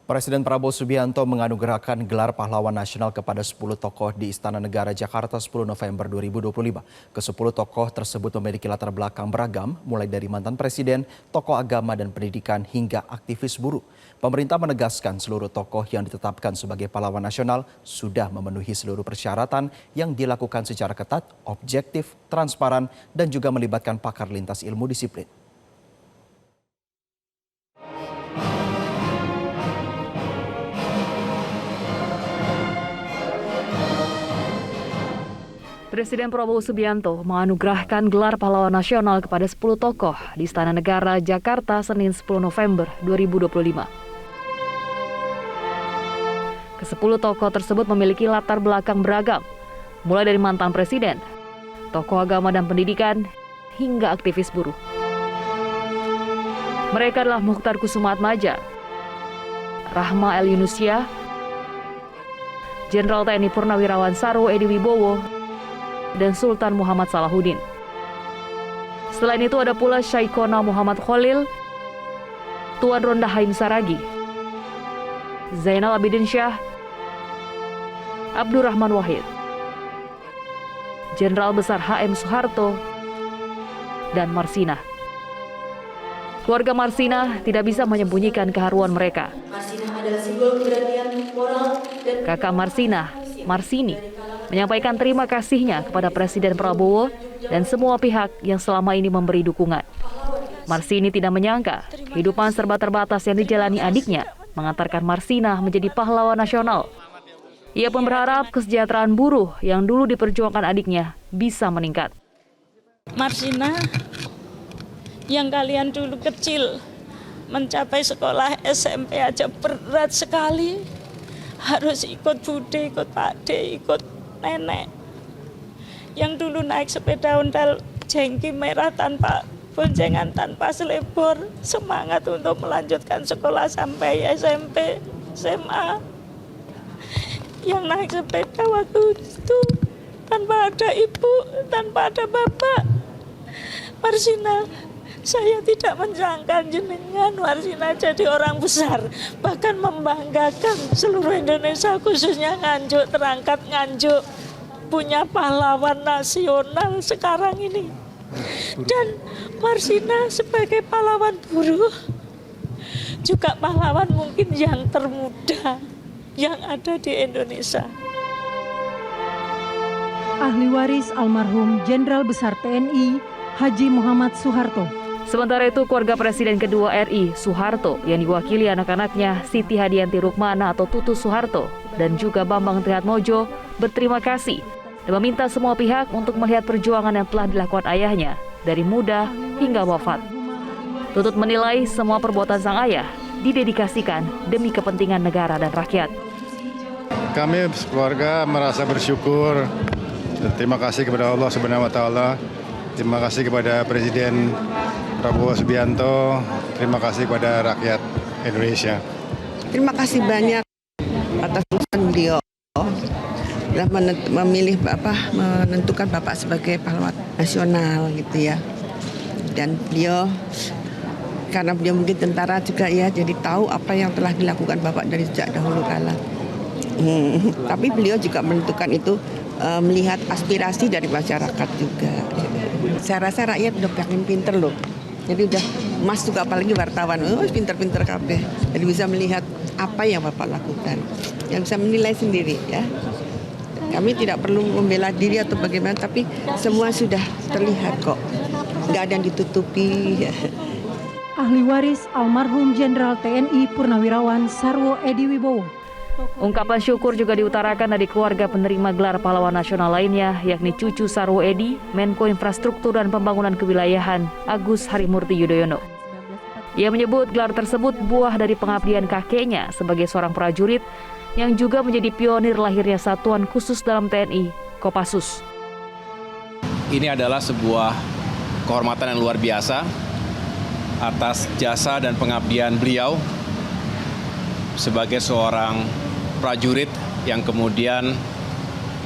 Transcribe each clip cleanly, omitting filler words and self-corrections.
Presiden Prabowo Subianto menganugerahkan gelar pahlawan nasional kepada 10 tokoh di Istana Negara Jakarta 10 November 2025. Ke-10 tokoh tersebut memiliki latar belakang beragam, mulai dari mantan presiden, tokoh agama dan pendidikan hingga aktivis buruh. Pemerintah menegaskan seluruh tokoh yang ditetapkan sebagai pahlawan nasional sudah memenuhi seluruh persyaratan yang dilakukan secara ketat, objektif, transparan, dan juga melibatkan pakar lintas ilmu disiplin. Presiden Prabowo Subianto menganugerahkan gelar pahlawan nasional kepada 10 tokoh di Istana Negara Jakarta Senin 10 November 2025. Ke-10 tokoh tersebut memiliki latar belakang beragam, mulai dari mantan presiden, tokoh agama dan pendidikan, hingga aktivis buruh. Mereka adalah Mukhtar Kusumaatmadja, Rahma El Yunusya, Jenderal TNI Purnawirawan Sarwo Edi Wibowo, dan Sultan Muhammad Salahuddin. Selain itu ada pula Syaikona Muhammad Khalil, Tuan Ronda Haim Saragi, Zainal Abidin Syah, Abdurrahman Wahid, Jenderal Besar HM Soeharto, dan Marsinah. Keluarga Marsinah tidak bisa menyembunyikan keharuan mereka. Marsinah adalah simbol keberanian moral dan Kakak Marsinah, Marsini, menyampaikan terima kasihnya kepada Presiden Prabowo dan semua pihak yang selama ini memberi dukungan. Marsini tidak menyangka kehidupan serba terbatas yang dijalani adiknya mengantarkan Marsinah menjadi pahlawan nasional. Ia pun berharap kesejahteraan buruh yang dulu diperjuangkan adiknya bisa meningkat. Marsinah, yang kalian dulu kecil mencapai sekolah SMP aja berat sekali, harus ikut bude, ikut pakde, ikut nenek yang dulu naik sepeda ondal jengki merah tanpa boncengan, tanpa selebor, semangat untuk melanjutkan sekolah sampai SMP, SMA, yang naik sepeda waktu itu tanpa ada ibu, tanpa ada bapak. Marsinah, saya tidak menjangka jenengan Marsinah jadi orang besar, bahkan membanggakan seluruh Indonesia, khususnya Nganjuk, terangkat Nganjuk punya pahlawan nasional sekarang ini. Dan Marsinah sebagai pahlawan buruh, juga pahlawan mungkin yang termuda yang ada di Indonesia. Ahli waris almarhum Jenderal Besar TNI Haji Muhammad Soeharto. Sementara itu, keluarga Presiden kedua RI, Soeharto, yang diwakili anak-anaknya Siti Hadianti Rukmana atau Tutu Soeharto dan juga Bambang Triatmojo, berterima kasih dan meminta semua pihak untuk melihat perjuangan yang telah dilakukan ayahnya dari muda hingga wafat. Tutut menilai semua perbuatan sang ayah didedikasikan demi kepentingan negara dan rakyat. Kami keluarga merasa bersyukur dan terima kasih kepada Allah Subhanahu wa taala. Terima kasih kepada Presiden Prabowo Subianto, terima kasih kepada rakyat Indonesia. Terima kasih banyak atas urusan beliau telah memilih menentukan Bapak sebagai pahlawan nasional gitu ya. Dan beliau, karena beliau mungkin tentara juga ya, jadi tahu apa yang telah dilakukan Bapak dari sejak dahulu kala. Tapi beliau juga menentukan itu melihat aspirasi dari masyarakat juga. Saya rasa rakyat udah pengen pinter loh. Jadi udah Mas juga apalagi wartawan, pinter-pinter kabeh. Jadi bisa melihat apa yang Bapak lakukan. Yang bisa menilai sendiri ya. Kami tidak perlu membela diri atau bagaimana, tapi semua sudah terlihat kok. Nggak ada yang ditutupi. Ahli waris almarhum Jenderal TNI Purnawirawan Sarwo Edi Wibowo. Ungkapan syukur juga diutarakan dari keluarga penerima gelar pahlawan nasional lainnya, yakni cucu Sarwo Edi, Menko Infrastruktur dan Pembangunan Kewilayahan, Agus Harimurti Yudhoyono. Ia menyebut gelar tersebut buah dari pengabdian kakeknya sebagai seorang prajurit yang juga menjadi pionir lahirnya Satuan Khusus dalam TNI, Kopassus. Ini adalah sebuah kehormatan yang luar biasa atas jasa dan pengabdian beliau sebagai seorang prajurit yang kemudian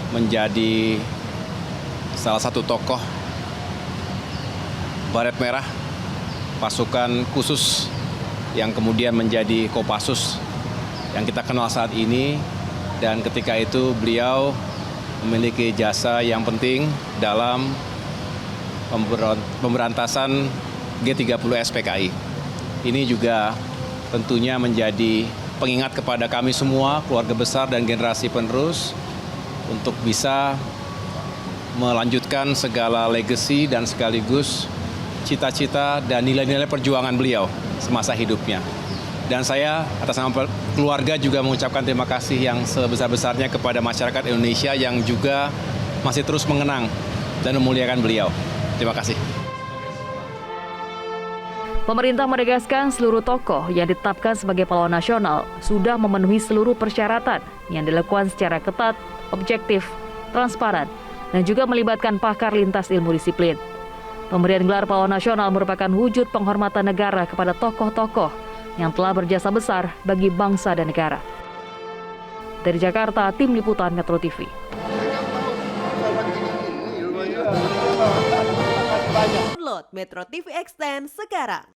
menjadi salah satu tokoh Baret Merah, pasukan khusus yang kemudian menjadi Kopassus yang kita kenal saat ini, dan ketika itu beliau memiliki jasa yang penting dalam pemberantasan G30 SPKI. Ini juga tentunya menjadi pengingat kepada kami semua, keluarga besar dan generasi penerus, untuk bisa melanjutkan segala legacy dan sekaligus cita-cita dan nilai-nilai perjuangan beliau semasa hidupnya. Dan saya atas nama keluarga juga mengucapkan terima kasih yang sebesar-besarnya kepada masyarakat Indonesia yang juga masih terus mengenang dan memuliakan beliau. Terima kasih. Pemerintah menegaskan seluruh tokoh yang ditetapkan sebagai pahlawan nasional sudah memenuhi seluruh persyaratan yang dilakukan secara ketat, objektif, transparan, dan juga melibatkan pakar lintas ilmu disiplin. Pemberian gelar pahlawan nasional merupakan wujud penghormatan negara kepada tokoh-tokoh yang telah berjasa besar bagi bangsa dan negara. Dari Jakarta, Tim Liputan Metro TV. Download Metro TV Extend sekarang.